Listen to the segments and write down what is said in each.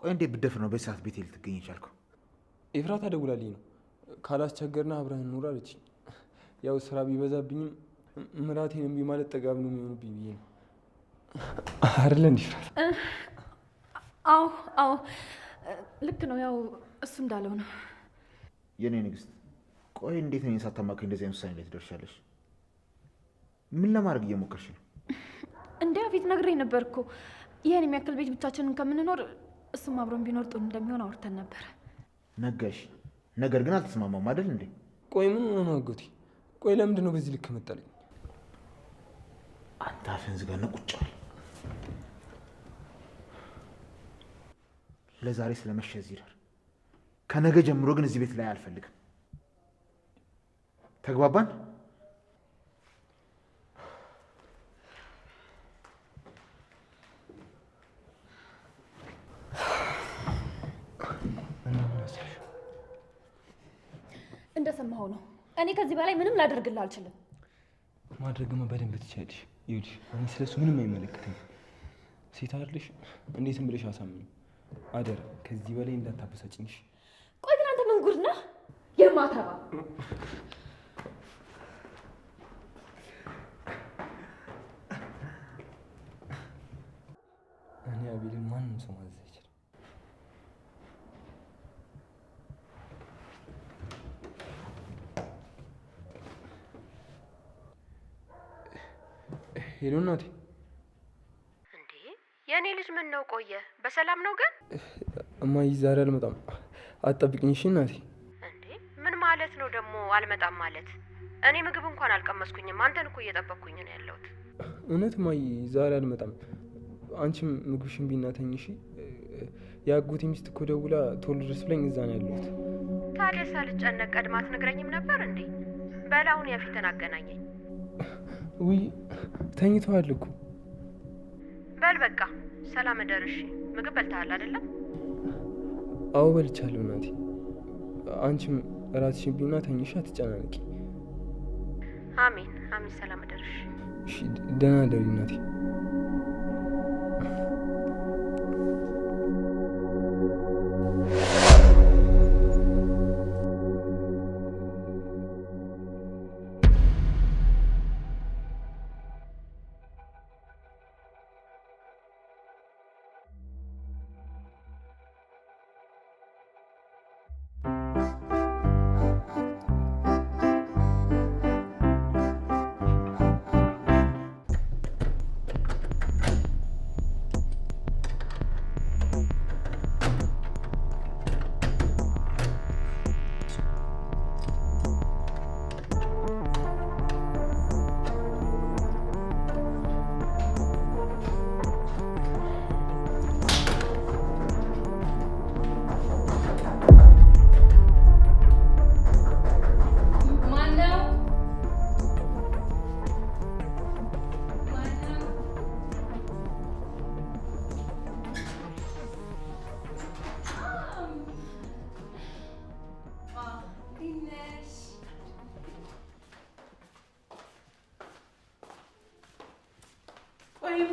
ቆይ እንዴ ብደፍ ነው በሰዓት ቤት ልትገኝ ይቻልኩ? ኤፍራታ ደውላልኝ ነው ካላስቸገርና አብረን እንኑር አለችኝ። ያው ስራ ቢበዛብኝም ምራቴን እምቢ ማለት ጠጋብ ነው የሚሆንብኝ ብዬ ነው አይደል እንዴ? አዎ ልክ ነው። ያው እሱ እንዳለው ነው። የኔ ንግስት ቆይ እንዴት ነው ሳታማከኝ እንደዚህ አይነት ውሳኔ ላይ ትደርሻለሽ? ምን ለማድረግ እየሞከርሽ ነው? እንዴ አፊት ነግሬኝ ነበር እኮ ይሄን የሚያክል ቤት ብቻችንን ከምንኖር እሱም አብሮን ቢኖር ጥሩ እንደሚሆን አውርተን ነበር። ነገሽ ነገር ግን አልተስማማም አይደል እንዴ? ቆይ ምን ሆነ አጎቴ? ቆይ ለምንድን ነው በዚህ ልክ መጣለኝ? አንተ አፍህን ዝጋና ቁጭ በል። ለዛሬ ስለመሸ እዚህ ይደር። ከነገ ጀምሮ ግን እዚህ ቤት ላይ አልፈልግም። ተግባባን? እንደሰማኸው ነው። እኔ ከዚህ በላይ ምንም ላደርግልህ አልችልም። ማድረግማ በደንብ ትችያለሽ። ይኸውልሽ እኔ ስለሱ ምንም አይመለከተኝም። ሴት አይደለሽ? እንዴትም ብለሽ አሳምኝ አደራ። ከዚህ በላይ እንዳታበሳጭኝሽ። ቆይ ግን አንተ ምን ጉድ ነህ የማታባ? እኔ አቤልን ማንም ሰው ማዘዝ አይችልም። ሄሎ እናቴ። እንዴ የኔ ልጅ ምን ነው ቆየ? በሰላም ነው ግን? እማዬ ዛሬ አልመጣም አትጠብቂኝ እሺ እናቴ። እንዴ ምን ማለት ነው ደግሞ አልመጣም ማለት? እኔ ምግብ እንኳን አልቀመስኩኝም። አንተን እኮ እየጠበቅኩኝ ነው ያለሁት። እውነት እማዬ ዛሬ አልመጣም። አንቺም ምግብሽን ቢና ተኝ እሺ። የአጎቴ ሚስት እኮ ደውላ ቶሎ ድረስ ብለኝ እዛ ነው ያለሁት። ታዲያ ሳልጨነቅ ቀድማ አትነግረኝም ነበር እንዴ? በላውን ያፊትን አገናኘኝ። ውይ ተኝተዋል እኮ። በል በቃ ሰላም እደርሽ። ምግብ በልተሃል አይደለም? አዎ በልቻለሁ እናቴ። አንቺም ራስሽን ቢና ተኝሽ አትጨናነቂ። አሜን ሰላም እደርሽ። እሺ ደህና ደሪ እናቴ።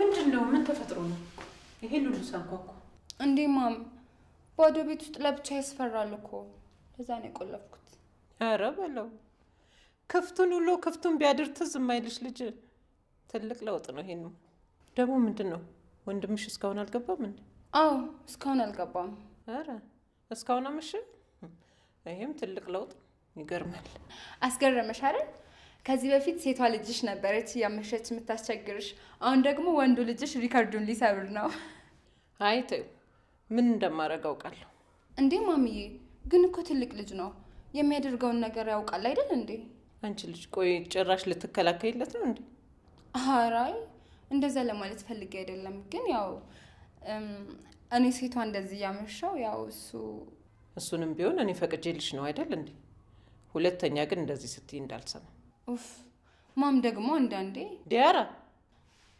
ምንድነው? ምን ተፈጥሮ ነው? ይሄን ሁሉ ሳንኳኳ እንዴ ማም፣ ባዶ ቤት ውስጥ ለብቻ ያስፈራል እኮ። ለዛ ነው የቆለፍኩት። ኧረ በለው። ክፍቱን ውሎ ክፍቱን ቢያድር ትዝ የማይልሽ ልጅ ትልቅ ለውጥ ነው። ይሄን ደግሞ ምንድነው? ወንድምሽ እስካሁን አልገባም እንዴ? አዎ እስካሁን አልገባም። ኧረ እስካሁን አመሸ? ይሄም ትልቅ ለውጥ። ይገርማል። አስገረመሽ አይደል? ከዚህ በፊት ሴቷ ልጅሽ ነበረች ያመሸች የምታስቸግርሽ። አሁን ደግሞ ወንዱ ልጅሽ ሪካርዱን ሊሰብር ነው። አይ ተይው፣ ምን እንደማደርግ አውቃለሁ። እንዴ ማሚዬ፣ ግን እኮ ትልቅ ልጅ ነው። የሚያደርገውን ነገር ያውቃል አይደል እንዴ? አንቺ ልጅ ቆይ ጭራሽ ልትከላከይለት ነው እንዴ? አራይ እንደዛ ለማለት ፈልጌ አይደለም። ግን ያው እኔ ሴቷ እንደዚህ ያመሻው ያው እሱንም ቢሆን እኔ ፈቅጄልሽ ነው አይደል እንዴ? ሁለተኛ ግን እንደዚህ ስትይ እንዳልሰማ። ኡፍ ማም ደግሞ አንዳንዴ ዲያራ።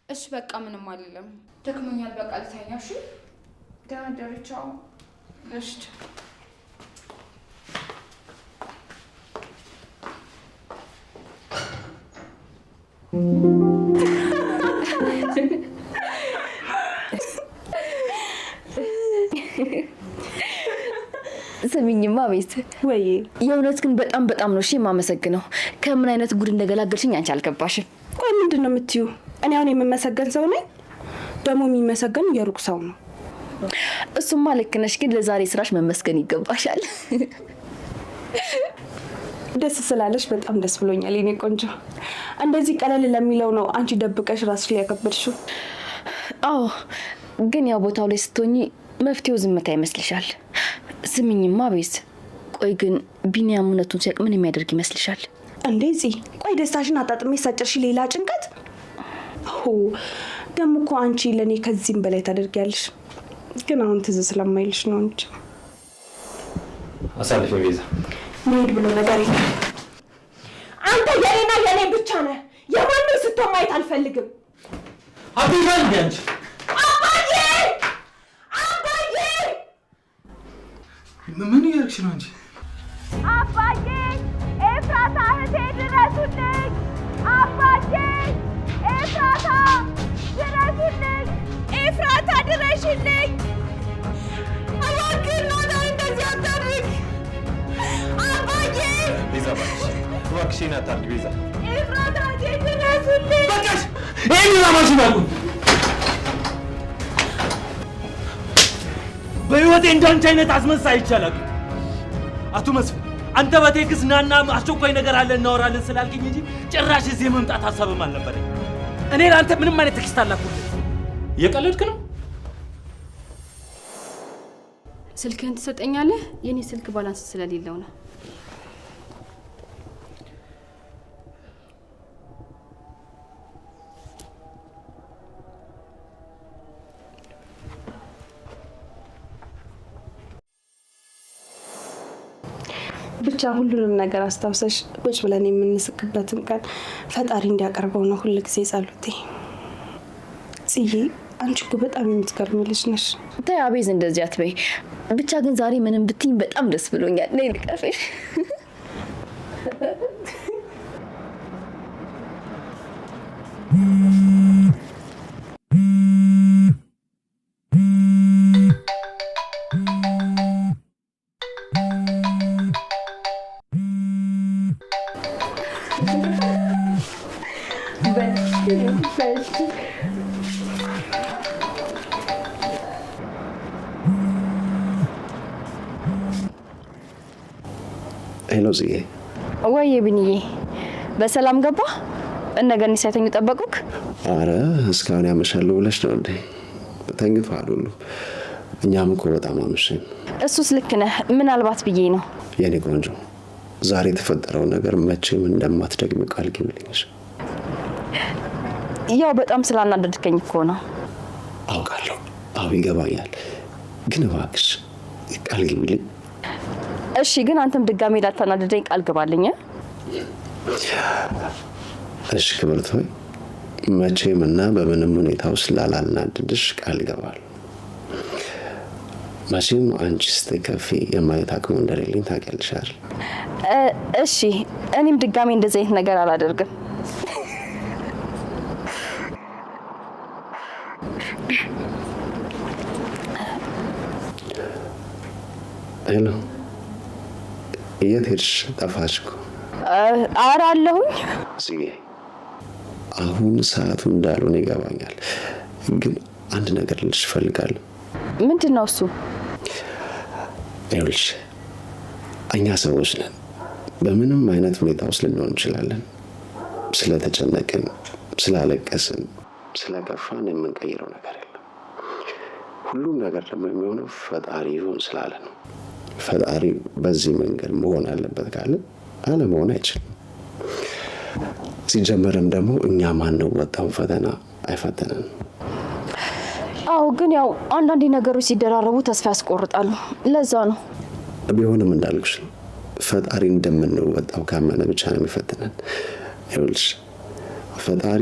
እሺ በቃ ምንም አይደለም። ደክሞኛል። በቃ ልተኛ። እሺ ደህና ደሪ። ቻው። እሺ ስሚኝማ ቤት ወይ የእውነት ግን በጣም ነው እሺ የማመሰግነው። ከምን አይነት ጉድ እንደገላገልሽኝ አንቺ አልገባሽም። ቆይ ምንድነው የምትዩ? እኔ አሁን የምመሰገን ሰው ነኝ? ደግሞ የሚመሰገን የሩቅ ሰው ነው። እሱማ ልክ ነሽ፣ ግን ለዛሬ ስራሽ መመስገን ይገባሻል። ደስ ስላለሽ በጣም ደስ ብሎኛል የኔ ቆንጆ። እንደዚህ ቀለል ለሚለው ነው አንቺ ደብቀሽ ራስሽ ላይ ያከበድሽው። አዎ፣ ግን ያው ቦታው ላይ ስትሆኚ መፍትሄው ዝምታ ይመስልሻል። ስሚኝማ ቤት ቆይ ግን ቢኒያም እውነቱን ሲያውቅ ምን የሚያደርግ ይመስልሻል? እንደዚህ ቆይ ደስታሽን አጣጥሜ ሳጨርሽ ሌላ ጭንቀት። ደግሞ እኮ አንቺ ለኔ ከዚህም በላይ ታደርጊያለሽ። ግን አሁን ትዝ ስለማይልሽ ነው እንጂ አሳልፈ ቤዛ ምን ብሎ ነገር የለም። አንተ የኔና የኔ ብቻ ነህ። የማንም ስትሆን ማየት አልፈልግም። አብይሻል ቢያንቺ አባዬ ምን ያርክሽ ነው እንጂ አባዬ ኤፍራታ እህቴ ድረሱልኝ። አባዬ ኤፍራታ ድረሱልኝ። ኤፍራታ ድረሽልኝ። እባክህን ሆነ እንደዚህ አታድርግ አባዬ። ቤዛ እባክሽን አታድርጊ ቤዛ። ኤፍራታ እህቴ ድረሱልኝ። በቃሽ። ይሄን ማሽን አቁም። በህይወቴ እንዳንቺ አይነት አስመሳይ ይቻላል። አቶ መስፍን አንተ በቴክስ ናና አስቸኳይ ነገር አለ እናወራለን ስላልከኝ እንጂ ጭራሽ እዚህ መምጣት ሐሳብም አልነበረኝ። እኔ ለአንተ ምንም አይነት ቴክስት አላኩልህ። የቀለድክ ነው? ስልክህን ትሰጠኛለህ? የኔ ስልክ ባላንስ ስለሌለው ነው። ብቻ ሁሉንም ነገር አስታውሰሽ ቁጭ ብለን የምንስቅበትን ቀን ፈጣሪ እንዲያቀርበው ነው ሁሉ ጊዜ ጸሎቴ። ጽዬ አንቺ እኮ በጣም የምትገርሚ ልጅ ነሽ። ተይ አቤዝ እንደዚህ አትበይ። ብቻ ግን ዛሬ ምንም ብትይኝ በጣም ደስ ብሎኛል። ነይ ልቀፍሽ። ሄሎ ጽዬ። ወይ ብንዬ በሰላም ገባ? እነገኒ ሳይተኙ ጠበቁክ? አረ እስካሁን ያመሻሉ ብለሽ ነው እንዴ? ተኝቷል ሁሉ። እኛም እኮ በጣም አመሸን። እሱስ ልክ ነህ። ምናልባት ብዬ ነው። የኔ ቆንጆ ዛሬ የተፈጠረው ነገር መቼም እንደማትደግም ቃል ግቢልኝ። ያው በጣም ስላናደድከኝ እኮ ነው። አውቃለሁ። አዎ ይገባኛል። ግን እባክሽ ቃል ግቢልኝ። እሺ ግን አንተም ድጋሜ ላታናደደኝ ቃል ግባልኝ። እሺ ክብርት ሆይ መቼም እና በምንም ሁኔታ ውስጥ ላላናድድሽ ቃል እገባለሁ። መቼም አንቺ ስትከፊ የማየት አቅሙ እንደሌለኝ ታውቂያለሽ አይደል? እሺ እኔም ድጋሜ እንደዚህ አይነት ነገር አላደርግም። ሄሎ የት ሄድሽ? ጠፋሽ እኮ። ኧረ አለሁኝ። ጽጌ አሁን ሰዓቱ እንዳልሆነ ይገባኛል፣ ግን አንድ ነገር ልልሽ እፈልጋለሁ። ምንድን ነው እሱ? ይኸውልሽ እኛ ሰዎች ነን። በምንም አይነት ሁኔታ ውስጥ ልንሆን እንችላለን። ስለተጨነቅን፣ ስላለቀስን፣ ስለከፋን የምንቀይረው ነገር የለም። ሁሉም ነገር ደግሞ የሚሆነው ፈጣሪ ይሁን ስላለ ነው። ፈጣሪ በዚህ መንገድ መሆን አለበት ካለ አለመሆን አይችልም። ሲጀመርም ደግሞ እኛ ማነው ወጣው ፈተና አይፈተነን። አዎ ግን ያው አንዳንድ ነገሮች ሲደራረቡ ተስፋ ያስቆርጣሉ። ለዛ ነው። ቢሆንም እንዳልኩሽ ፈጣሪ እንደምንወጣው ካመነ ብቻ ነው የሚፈተነን። ይኸውልሽ ፈጣሪ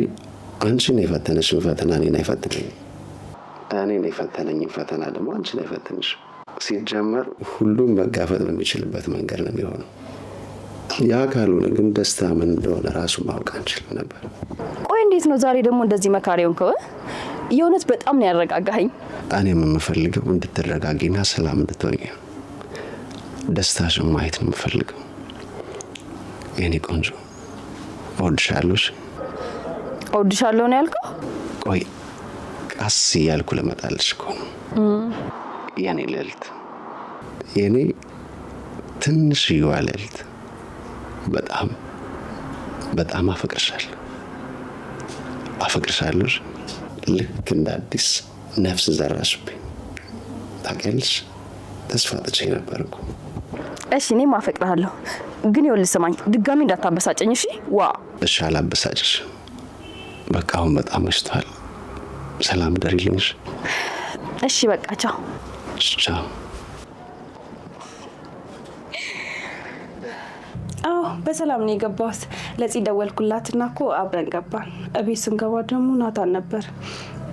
አንቺን የፈተነሽ ፈተና እኔን አይፈትነኝም። እኔን የፈተነኝ ፈተና ደግሞ አንቺን አይፈትንሽ። ሲጀመር ሁሉም መጋፈጥ በሚችልበት መንገድ ነው የሚሆነው። ያ ካልሆነ ግን ደስታ ምን እንደሆነ ራሱ ማወቅ አንችልም ነበር። ቆይ እንዴት ነው ዛሬ ደግሞ እንደዚህ መካሪውን ከው? የእውነት በጣም ነው ያረጋጋኸኝ። እኔም የምፈልገው እንድትረጋጊና ሰላም እንድትሆኚ ደስታሽን ማየት ነው የምፈልገው። የኔ ቆንጆ እወድሻለሁ። እወድሻለሁ ነው ያልከው? ቆይ ቀስ እያልኩ ልመጣልሽ እኮ ነው። የኔ ልዕልት፣ የኔ ትንሽዬዋ ልዕልት፣ በጣም በጣም አፈቅርሻለሁ። ልክ እንደ አዲስ ነፍስ ዘራሽብኝ። ታውቂያለሽ ተስፋ ጥቼ ነበር እኮ። እሺ እኔም አፈቅርሃለሁ፣ ግን ይኸውልህ ስማኝ፣ ድጋሚ እንዳታበሳጨኝ እሺ? ዋ እሺ አላበሳጭሽ። በቃ አሁን በጣም መሽቷል። ሰላም ደሪልኝ። እሺ በቃ ቻው። ቻው። በሰላም ነው የገባሁት። ለጽ ደወልኩላትና እኮ አብረን ገባን። እቤት ስንገባ ደግሞ ናታን ነበር።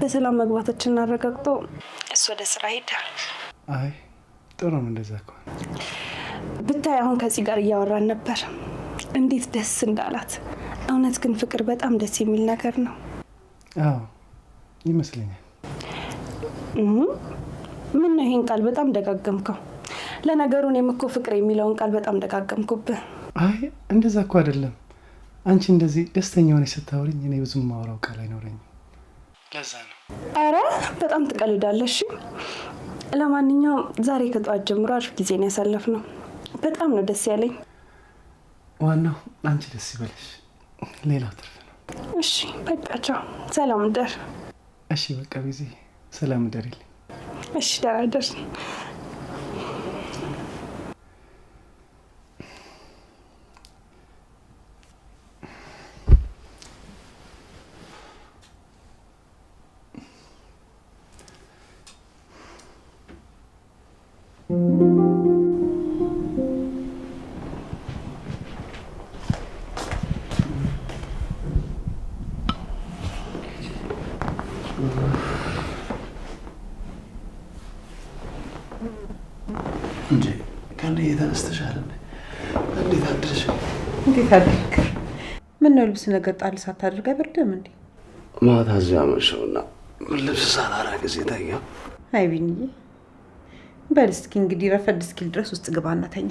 በሰላም መግባታችንን አረጋግጦ እሱ ወደ ስራ ሄደ። አይ ጥሩ ነው እንደዛ እኮ። ብታይ አሁን ከጽ ጋር እያወራን ነበር። እንዴት ደስ እንዳላት። እውነት ግን ፍቅር በጣም ደስ የሚል ነገር ነው። አዎ ይመስለኛል። ምን ነው ይሄን ቃል በጣም ደጋገምከው? ለነገሩ እኔም እኮ ፍቅር የሚለውን ቃል በጣም ደጋገምኩብህ። አይ እንደዛ እኮ አይደለም። አንቺ እንደዚህ ደስተኛ ሆነሽ ስታወሪኝ እኔ ብዙም ማውራው ቃል አይኖረኝም። ለዛ ነው። አረ በጣም ትቀልዳለሽ። ለማንኛውም ዛሬ ከጧት ጀምሮ አሪፍ ጊዜ ነው ያሳለፍነው። በጣም ነው ደስ ያለኝ። ዋናው አንቺ ደስ ይበልሽ፣ ሌላው ትርፍ ነው። እሺ በቃ ቻው። ሰላም ደር። እሺ በቃ ቢዚ ሰላም ደሪልኝ። እሺ ደራደር። እንጂ ከኔ የተነስተሻል። እንዴት አድርሽ? እንዴት አድርክ? ምን ነው ልብስ ነገር ጣል ሳታደርግ አይበርድም እንዴ? ማታ እዚያ መሸውና ልብስ ሳላረግ ጊዜ ታየው። አይ ቢኒዬ በል እስኪ እንግዲህ ረፈድ እስኪል ድረስ ውስጥ ግባና ተኛ።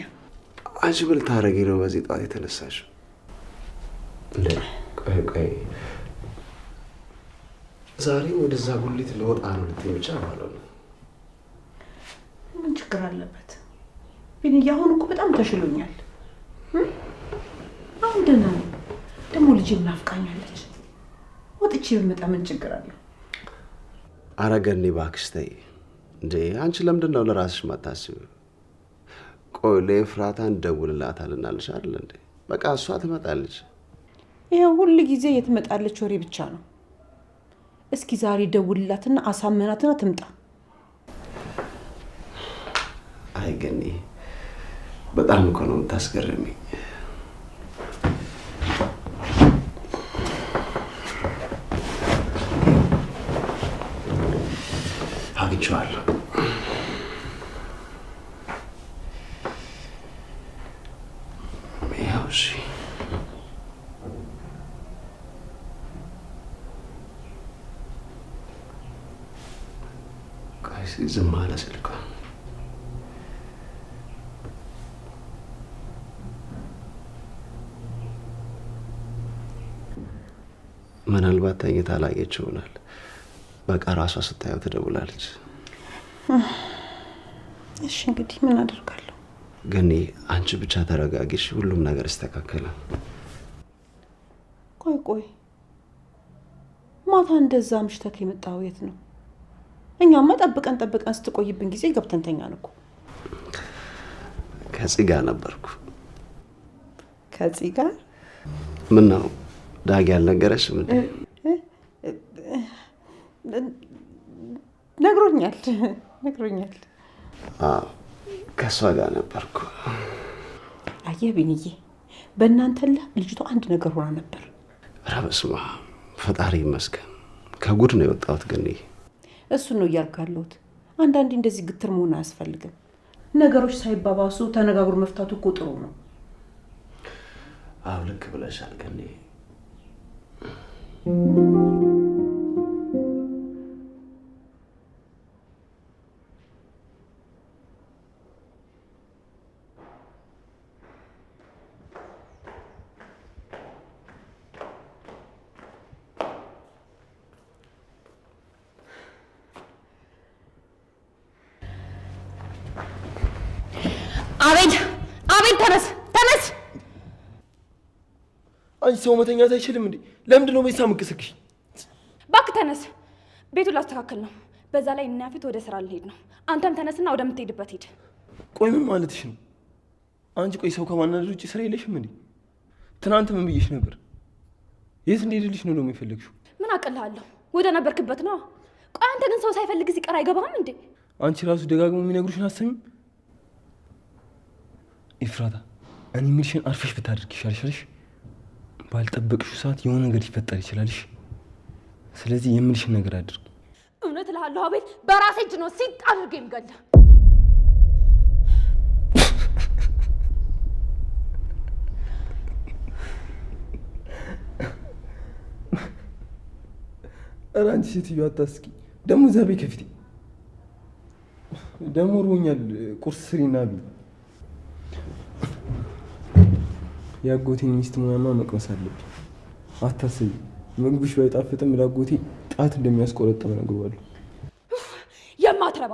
አንቺ ምን ታረጊ ነው በዚህ ጧት የተነሳሽው? ቆይ ዛሬ ወደዛ ጉሊት ለወጣ ነው ልትመጫ ማለት ነው። ምን ችግር አለበት? ቢኒዬ አሁን እኮ በጣም ተሽሎኛል። አሁን ደህና ነኝ። ደግሞ ልጅ ናፍቃኛለች። ወጥቼ ብመጣ ምን ችግር አለው? አረገኔ እባክሽ ተይ እንዴ። አንቺ ለምንድን ነው ለራስሽ ማታስቢው? ቆይ ለኤፍራታ እንደውልላታልና ልሽ አይደል እንዴ? በቃ እሷ ትመጣለች። ይሄው ሁሉ ጊዜ የትመጣለች ወሬ ብቻ ነው። እስኪ ዛሬ ደውልላትና አሳመናትና ትምጣ። አይ ገኒ በጣም እኮ ነው የምታስገርሚ። አግኝቼዋለሁ። ያው እሺ ዝም አለ ስልኳ። ምናልባት ተኝታ ላየች ይሆናል። በቃ ራሷ ስታየው ትደውላለች። እሺ እንግዲህ ምን አደርጋለሁ? ግን አንቺ ብቻ ተረጋጊሽ፣ ሁሉም ነገር ይስተካከላል። ቆይ ማታ እንደዛ ምሽተክ የመጣው የት ነው? እኛማ ጠብቀን ስትቆይብን ጊዜ ገብተን ተኛን እኮ። ከጽ ጋር ነበርኩ። ከጽ ጋር? ምን ነው ዳጊ አልነገረሽም እንዴ? ነግሮኛል። ከሷ ጋር ነበርኩ። አየህ ቢኒዬ፣ በእናንተ ልጅቷ አንድ ነገር ሆና ነበር። ኧረ በስመ አብ ፈጣሪ ይመስገን ከጉድ ነው የወጣሁት። ግን እሱ ነው እያልኩ ያለሁት። አንዳንዴ እንደዚህ ግትር መሆን አያስፈልግም። ነገሮች ሳይባባሱ ተነጋግሮ መፍታቱ እኮ ጥሩ ነው። አዎ ልክ ብለሻል። ግን አቤል ተነስ ተነስ! አንቺ ሰው መተኛት አይችልም እንዴ? ለምንድን ነው በዚህ ሳምንቅስክሽ? እባክህ ተነስ፣ ቤቱን ላስተካክል ነው። በዛ ላይ እና ፊት ወደ ስራ ልሄድ ነው። አንተም ተነስና ወደምትሄድበት ሂድ። ቆይ ምን ማለትሽ ነው? አንቺ ቆይ ሰው ከማናደድ ውጭ ስራ የለሽም እንዴ? ትናንት ምን ብዬሽ ነበር? የት እንድሄድልሽ ነው የሚፈልግሽው? ምን አቅልሃለሁ? ወደ ነበርክበት ነው። ቆይ አንተ ግን ሰው ሳይፈልግ ሲቀር አይገባህም እንዴ? አንቺ ራሱ ደጋግሞ የሚነግሩሽን አሰሚም። ኢፍራታ እኔ የምልሽን አርፈሽ ብታደርግ ይሻልሽ። ባልጠበቅሽው ሰዓት የሆነ ነገር ሊፈጠር ይችላልሽ። ስለዚህ የምልሽን ነገር አድርግ። እውነት እልሃለሁ አቤል፣ በራሴ እጅ ነው ሲጥ አድርጌ የምገለህ። ኧረ አንቺ ሴትዮ አታስቂ። ደግሞ ዛቤ ከፊቴ ደግሞ ርቦኛል። ቁርስ ስሪና ቢ። የአጎቴን ሚስት ሙያማ መቅመስ አለብኝ። አታስቢ፣ ምግብሽ ባይጣፍጥም ለአጎቴ ጣት እንደሚያስቆረጥም እነግረዋለሁ። የማትረባ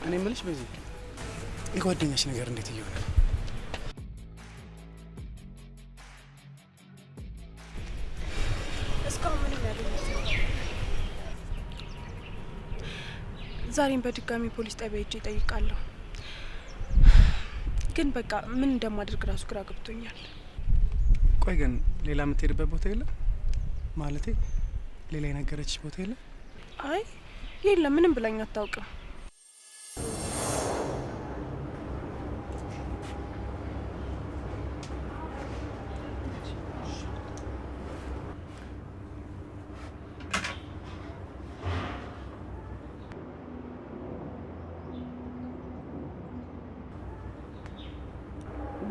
እኔ የምልሽ በዚህ የጓደኛሽ ነገር እንዴት እየሆነ? እስካሁን ምንም ያገኘሁት ዛሬም በድጋሚ ፖሊስ ጣቢያ ሄጄ እጠይቃለሁ። ግን በቃ ምን እንደማደርግ ራሱ ግራ ገብቶኛል። ቆይ ግን ሌላ የምትሄድበት ቦታ የለም? ማለቴ ሌላ የነገረችሽ ቦታ የለም? አይ የለም፣ ምንም ብላኝ አታውቅም።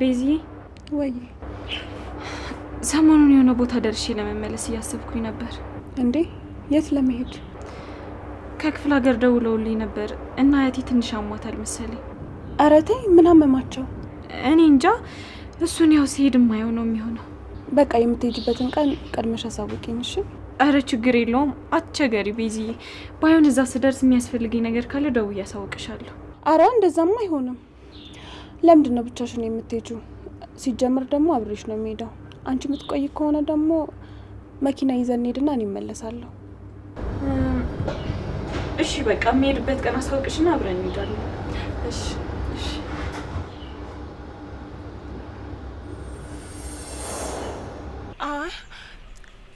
ቤዚ ወይ ሰሞኑን የሆነ ቦታ ደርሼ ለመመለስ እያሰብኩኝ ነበር። እንዴ የት ለመሄድ? ከክፍለ ሀገር ደውለውልኝ ነበር እና አያቴ ትንሽ አሟታል መሰለኝ። ኧረ ተይ፣ ምን አመማቸው? እኔ እንጃ፣ እሱን ያው ሲሄድ ማየው ነው የሚሆነው። በቃ የምትሄጂበትን ቀን ቀድመሽ አሳውቂኝ እሺ? አረ ችግር የለውም አትቸገሪ ቤዚዬ። ባይሆን እዛ ስደርስ የሚያስፈልገኝ ነገር ካለ ደውዬ አሳውቅሻለሁ። አረ እንደዛማ አይሆንም። ለምንድን ነው ብቻሽን የምትሄጂው? ሲጀምር ደግሞ አብሬሽ ነው የሚሄደው። አንቺ የምትቆይ ከሆነ ደግሞ መኪና ይዘን እንሄድና እኔ እመለሳለሁ። እሺ በቃ የምሄድበት ቀን አሳውቅሽና አብረን እንሄዳለን። እሺ እሺ።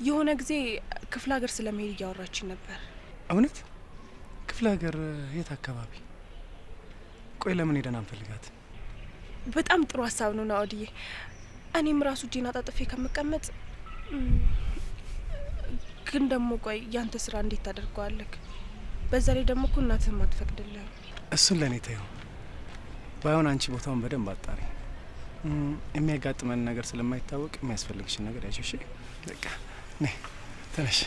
የሆነ ጊዜ ክፍለ ሀገር ስለመሄድ እያወራችን ነበር። እውነት? ክፍለ ሀገር የት አካባቢ? ቆይ ለምን ሄደን አንፈልጋት? በጣም ጥሩ ሀሳብ ነው ናኦድዬ። እኔም ራሱ እጄን አጣጥፌ ከምቀመጥ ግን ደግሞ ቆይ ያንተ ስራ እንዴት ታደርገዋለህ? በዛ ላይ ደግሞ እኮ እናትህም አትፈቅድልህም። እሱን ለእኔ ተይው። ባይሆን አንቺ ቦታውን በደንብ አጣሪ። የሚያጋጥመን ነገር ስለማይታወቅ የሚያስፈልግሽን ነገር ያዥ። እሺ በቃ ነይ ተነሽ።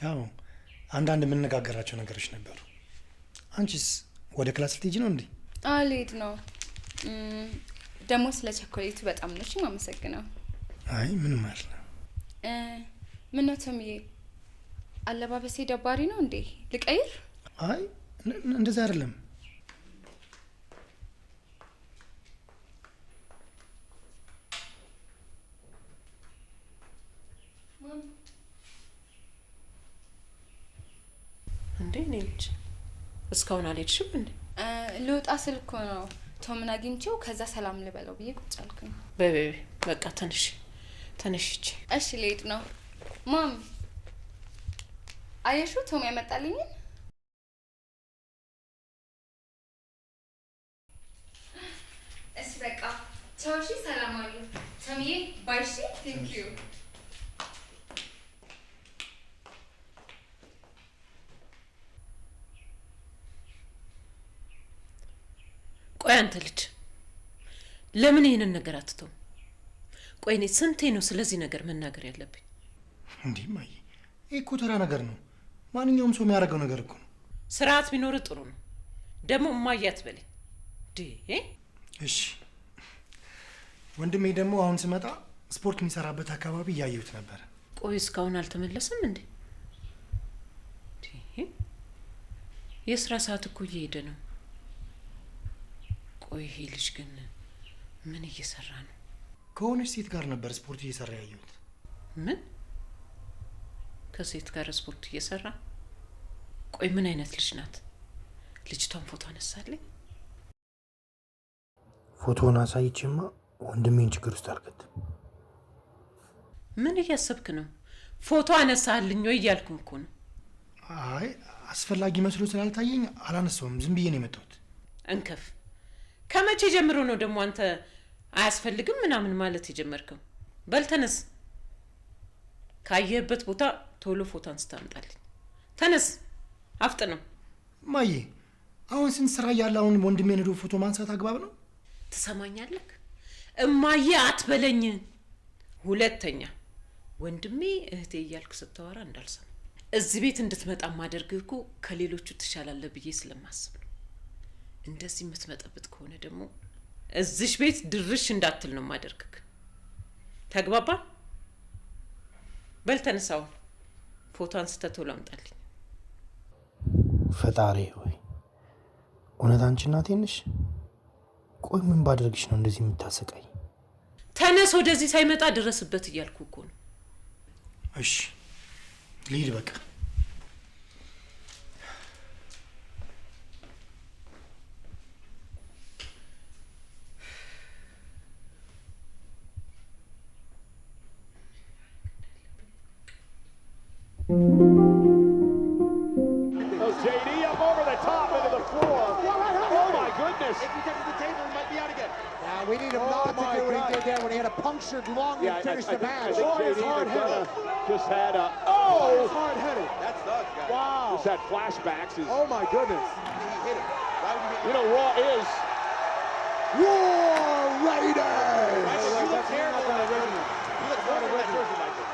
አዎ አንዳንድ የምንነጋገራቸው ነገሮች ነበሩ። አንቺስ ወደ ክላስ ልትሄጂ ነው እንዴ? አልሄድ ነው። ደግሞ ስለ ቸኮሌቱ በጣም ነሽ ማመሰግነው። አይ ምንም አይደለም። ምን ነው ተምዬ፣ አለባበሴ ደባሪ ነው እንዴ? ልቀይር? አይ እንደዛ አይደለም። እንዴ ነች? እስካሁን አልሄድሽም እንዴ? ልወጣ ስል እኮ ነው ቶምን አግኝቼው ከዛ ሰላም ልበለው ብዬ ቁጭ አልኩኝ። በቃ ተነሽ ተነሽ። እሺ ልሄድ ነው። ማም አየሹ ቶም ያመጣልኝን? እሺ በቃ ቻው። እሺ ሰላም አሉ ቶምዬ። ባይ። እሺ ቴንክ ዩ። ቆይ አንተ ልጅ ለምን ይሄንን ነገር አትተው? ቆይ እኔ ስንቴ ነው ስለዚህ ነገር መናገር ያለብኝ? እንዴ ማይ፣ ይሄ እኮ ተራ ነገር ነው። ማንኛውም ሰው የሚያደርገው ነገር እኮ ነው። ስርዓት ቢኖር ጥሩ ነው። ደግሞ ማያት በለኝ ዲ እሺ። ወንድሜ ደግሞ አሁን ስመጣ ስፖርት የሚሰራበት አካባቢ እያየሁት ነበር። ቆይ እስካሁን አልተመለሰም እንዴ? የስራ ሰዓት እኮ እየሄደ ነው። ቆይ ይሄ ልጅ ግን ምን እየሰራ ነው? ከሆነች ሴት ጋር ነበር ስፖርት እየሰራ ያየሁት። ምን? ከሴት ጋር ስፖርት እየሰራ? ቆይ ምን አይነት ልጅ ናት? ልጅቷን ፎቶ አነሳልኝ? ፎቶውን አሳይቼማ ወንድሜን ችግር ውስጥ አልከተም። ምን እያሰብክ ነው? ፎቶ አነሳልኝ ወይ እያልኩ እኮ ነው። አይ አስፈላጊ መስሎ ስላልታየኝ አላነሳውም፣ ዝም ብዬ ነው የመጣሁት። እንከፍ ከመቼ ጀምሮ ነው ደግሞ አንተ አያስፈልግም ምናምን ማለት የጀመርከው? በል ተነስ፣ ካየህበት ቦታ ቶሎ ፎቶ አንስታ አምጣልኝ። ተነስ አፍጥነው። ማዬ አሁን ስንት ስራ ያለ አሁን ወንድሜን ሄዶ ፎቶ ማንሳት አግባብ ነው? ትሰማኛለህ? እማዬ አትበለኝ። ሁለተኛ ወንድሜ እህቴ እያልክ ስታወራ እንዳልሰማ። እዚህ ቤት እንድትመጣ ማደርግህ እኮ ከሌሎቹ ትሻላለህ ብዬ ስለማስብ ነው። እንደዚህ የምትመጣበት ከሆነ ደግሞ እዚሽ ቤት ድርሽ እንዳትል ነው ማደርግህ። ተግባባ? በል ተነሳው፣ ፎቶ አንስተህ ቶሎ አምጣልኝ። ፈጣሪ ሆይ እውነት አንቺ እናቴ ነሽ? ቆይ ምን ባደርግሽ ነው እንደዚህ የምታሰቃይ? ተነስ፣ ወደዚህ ሳይመጣ ድረስበት እያልኩ እኮ ነው። እሺ ልሂድ በቃ። JD up over the top into the floor. Oh my goodness. If he gets to the table, he might be out again. Now we need him not to do what he did there when he had a punctured lung and finished the match. JD just had a hard-headed. That's nuts, guys. Wow. Just had flashbacks. Oh my goodness. He hit it. You know, Raw is War Raiders. You look terrible in that jersey. You look horrible in that jersey, Michael.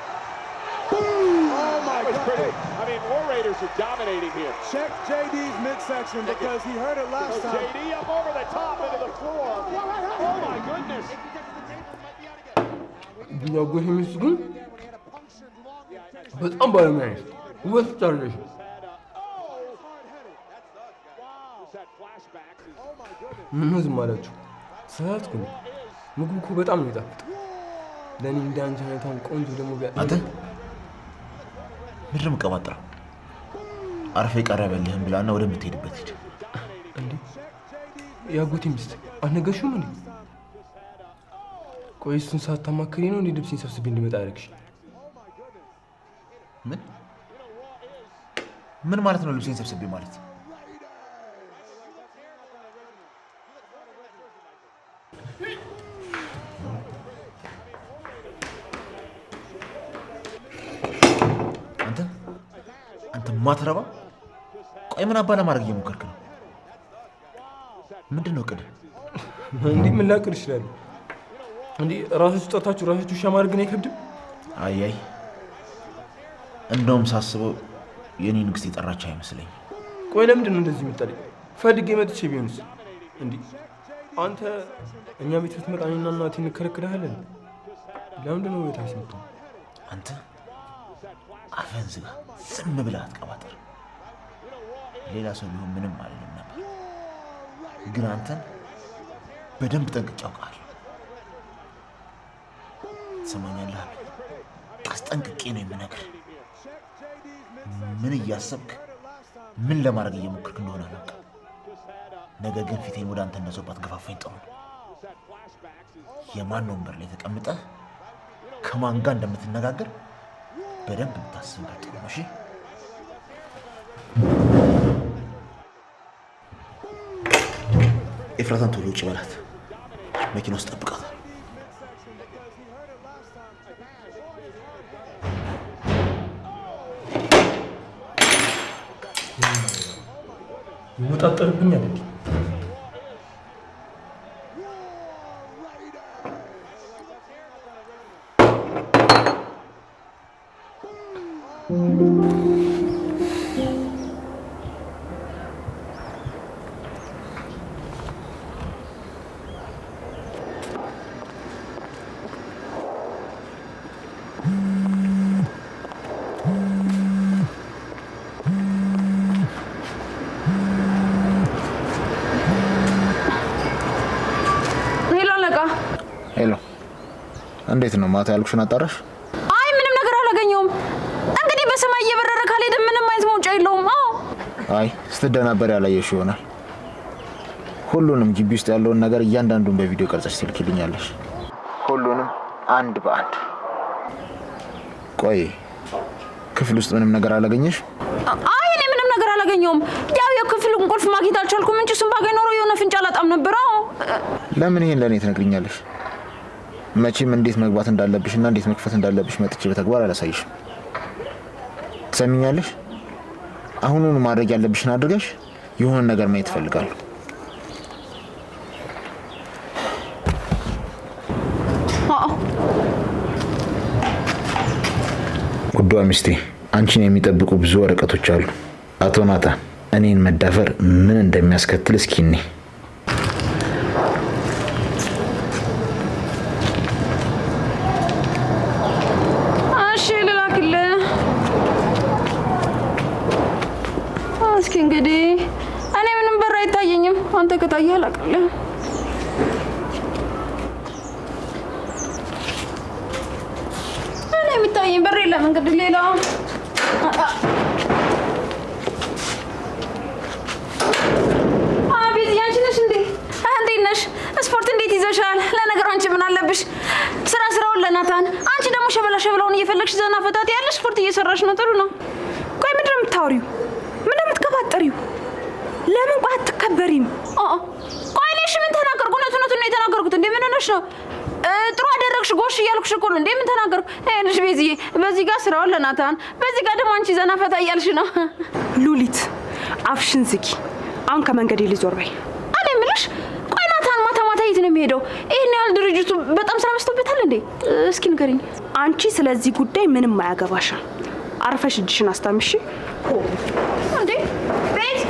Boom! Oh my God! I mean, War Raiders are dominating here. Check JD's midsection because he heard it last time. JD up over the top into the floor. Oh my goodness! ያጎሽ ሚስት ግን በጣም ባለሙያ ነች። ውበት ታለሽ። ምን ዝም አላችሁ? ሰዓት ግን ምግቡ እኮ በጣም ነው የሚጣፍጥ። ለኔ እንደ አንቺ አይነቷን ቆንጆ ደግሞ አንተ ምድር መቀባጥራ አርፌ ቀረበልህም ብላና ወደምትሄድበት ሂድ። እንዴ ያጎቴ ሚስት አልነገርሽውም እንዴ? ቆይ እሱን ሳታማክሪ ነው እንዴ ልብሴን ሰብስቤ እንድመጣ ያደረግሽ? ምን ማለት ነው ልብሴን ሰብስቤ ማለት? አንተ ማትረባ ቆይ ምን አባላ ማድረግ እየሞከርክ ነው? ምንድነው ቅድ? እንዴ ምን ላቅር ይችላል? እንዴ ራሳችሁ ጠርታችሁ ራሳችሁ ሻማር ግን አይከብድም? አይ እንደውም ሳስበው የኔ ንግስት የጠራች አይመስለኝ። ቆይ ለምንድን ነው እንደዚህ የምትጠልኝ? ፈልጌ መጥቼ ቢሆንስ? እንዴ አንተ እኛ ቤት ስትመጣ እኔና እናቴ እንከለክልሃለን። ለምንድን ነው ቤት አይሰማም? አንተ አፈን ዝጋ፣ ዝም ብለህ አትቀባጥር። ሌላ ሰው ቢሆን ምንም አይደለም ነበር፣ ግን አንተን በደንብ ጠንቅቄ አውቃለሁ። ትሰማኛለህ? አስጠንቅቄ ነው የምነግርህ። ምን እያሰብክ ምን ለማድረግ እየሞከርክ እንደሆነ አላውቅም። ነገር ግን ፊቴን ወደ አንተ እንደዞባት ገፋፋኝ ጥሩ ነው። የማን ወንበር ላይ ተቀምጠህ ከማን ጋር እንደምትነጋገር በደንብ ብታስብበት ጥሩ ነው። እሺ ኤፍራታን ቶሎ ውጭ በላት፣ መኪና ውስጥ ጠብቃት። ይወጣጠርብኛል እንዴ? እንዴት ነው ማታ ያልኩሽን አጣራሽ? አይ ምንም ነገር አላገኘውም። እንግዲህ በሰማይ እየበረረ ካልሄደ ምንም አይነት መውጫ የለውም። አዎ አይ ስትደናበር ያላየሽ ይሆናል። ሁሉንም ግቢ ውስጥ ያለውን ነገር እያንዳንዱን በቪዲዮ ቀርጸሽ ትልኪልኛለሽ። ሁሉንም አንድ በአንድ። ቆይ ክፍል ውስጥ ምንም ነገር አላገኘሽ? አይ እኔ ምንም ነገር አላገኘሁም። ያው የክፍሉን ቁልፍ ማግኘት አልቻልኩም እንጂ እሱን ባገኝ ኖሮ የሆነ ፍንጭ አላጣም ነበር። ለምን ይሄን ለኔ ትነግሪኛለሽ? መቼም እንዴት መግባት እንዳለብሽና እንዴት መክፈት እንዳለብሽ መጥቼ በተግባር አላሳይሽም። ትሰሚኛለሽ? አሁኑን ማድረግ ያለብሽን አድርገሽ የሆነ ነገር ማየት እፈልጋለሁ። ውዷ ሚስቴ፣ አንቺን የሚጠብቁ ብዙ ወረቀቶች አሉ። አቶ ናታን እኔን መዳፈር ምን እንደሚያስከትል እስኪ እኔ እንግዲህ እኔ ምንም በር አይታየኝም። አንተ ከታየህ አላውቅልህ። እኔ የሚታየኝ በር የለም። እንግዲህ ሌላ አቤት፣ ያንቺ ነሽ እንዴ? እንዴት ነሽ? ስፖርት እንዴት ይዘሻል? ለነገሩ አንቺ ምን አለብሽ? ስራውን ለናታን፣ አንቺ ደግሞ ሸበላውን እየፈለግሽ ዘና ፈታት ያለሽ ስፖርት እየሰራሽ ነው። ጥሩ ነው። ቆይ ምንድን ነው የምታወሪው? ምን እንደምትቀባጠሪው? ለምን ቆይ አትከበሪም? ቆይ እኔ እሺ ምን ተናገርኩ? እውነቱን ነው የተናገርኩት። እንዴ ምን ሆነሽ ነው? ጥሩ አደረግሽ ጎሽ እያልኩሽ እኮ ነው። እንዴ ምን ተናገርኩ? ልጅ ቤዝዬ፣ በዚህ ጋር ስራውን ለናታን፣ በዚህ ጋር ደግሞ አንቺ ዘና ፈታ እያልሽ ነው። ሉሊት አፍሽን ዝጊ። አሁን ከመንገዴ ሊዞር በይ። እኔ የምልሽ ቆይ ናታን ማታ የት ነው የሚሄደው? ይሄን ያህል ድርጅቱ በጣም ስራ በዝቶበታል እንዴ? እስኪ ንገሪኝ። አንቺ ስለዚህ ጉዳይ ምንም አያገባሽም። አርፈሽ እጅሽን አስታምሺ። እንዴ ቤት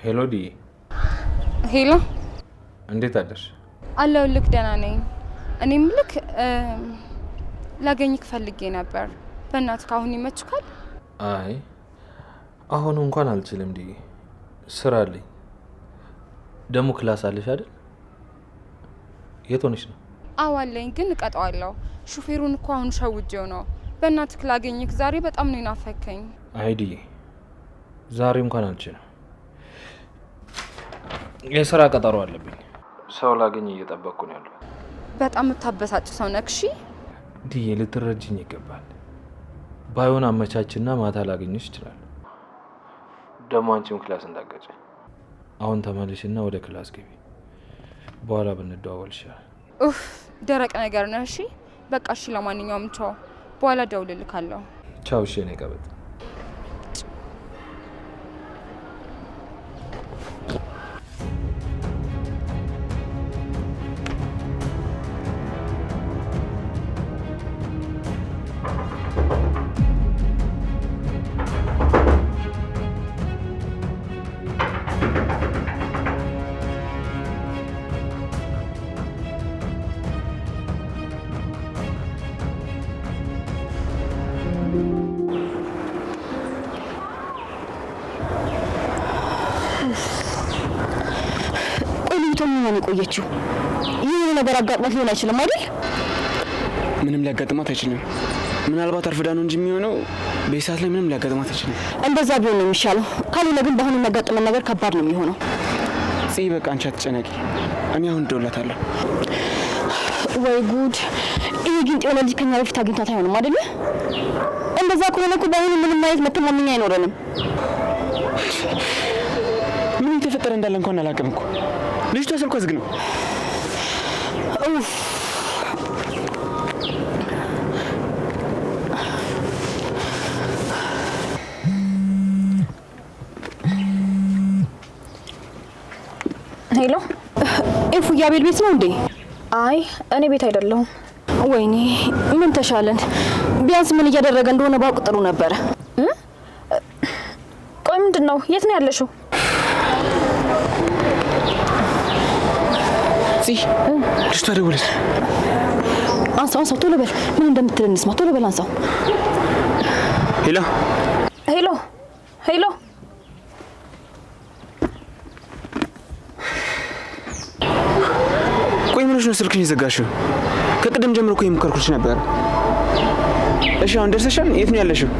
ሄሎ ዲ። ሄሎ እንዴት አደርሽ? አለሁልህ፣ ደህና ነኝ። እኔም ልክ ላገኝክ ፈልጌ ነበር። በእናትህ አሁን ይመችካል? አይ አሁን እንኳን አልችልም ዲ፣ ስራ አለኝ። ደግሞ ክላስ አለሽ አይደል? የት ሆነሽ ነው? አዎ አለኝ፣ ግን እቀጣዋለሁ። ሹፌሩን እኮ አሁን ሸውጄው ነው። በእናትህ ላገኝክ ዛሬ በጣም ነው የናፈከኝ። አይ ዲ፣ ዛሬ እንኳን አልችልም። የስራ ቀጠሮ አለብኝ። ሰው ላገኝ እየጠበቅኩ ነው ያለው። በጣም የምታበሳጭ ሰው ነህ። እሺ ዲ፣ ልትረጅኝ ይገባል። ባይሆን አመቻችና ማታ ላገኝሽ ይችላል። ደግሞ አንቺም ክላስ እንዳትገጪ። አሁን ተመለሽና ወደ ክላስ ግቢ። በኋላ ብንደዋወል ይሻላል። ኡፍ ደረቅ ነገር ነህ። እሺ በቃ እሺ። ለማንኛውም ቻው፣ በኋላ እደውልልካለሁ። ቻው። እሺ የኔ ቀበጥ። ቆየችው። ይሄ ነገር አጋጥሟት ሊሆን አይችልም አይደል? ምንም ሊያጋጥማት አይችልም። ምናልባት አርፍዳ ነው እንጂ የሚሆነው በሰዓት ላይ ምንም ሊያጋጥማት አይችልም። እንደዛ ቢሆን ነው የሚሻለው። ካልሆነ ግን በአሁኑ የሚያጋጥመን ነገር ከባድ ነው የሚሆነው። በቃ አንቺ አትጨነቂ። እኔ አሁን እደውላታለሁ። ወይ ጉድ! ይሄ ግን የሆነ ልጅ ከኛ በፊት አግኝቷት አይሆንም አይደል? እንደዛ ከሆነ እኮ በአሁኑ ምንም አይነት መተማመኛ አይኖረንም። ምን የተፈጠረ እንዳለ እንኳን አላውቅም እኮ። ልጅቷ ስልኳ ዝግ ነው። ሄሎ ኢፉያ ቤት ነው እንዴ? አይ እኔ ቤት አይደለሁም። ወይኔ ምን ተሻለን? ቢያንስ ምን እያደረገ እንደሆነ ባውቅ ጥሩ ነበረ። ቆይ ምንድነው? የት ነው ያለሽው? ልጅቷ ደወለች። አንሳው ቶሎ በል። ምን እንደምትል እንስማ። ቶሎ በል አንሳው። ሄሎ ሄሎ ሄሎ። ቆይ ምን ነው ስልክሽን የዘጋሽው? ከቅድም ጀምሮ እኮ የሞከርኩልሽ ነበር። እሺ አሁን ደርሰሻል? የት ነው ያለሽው?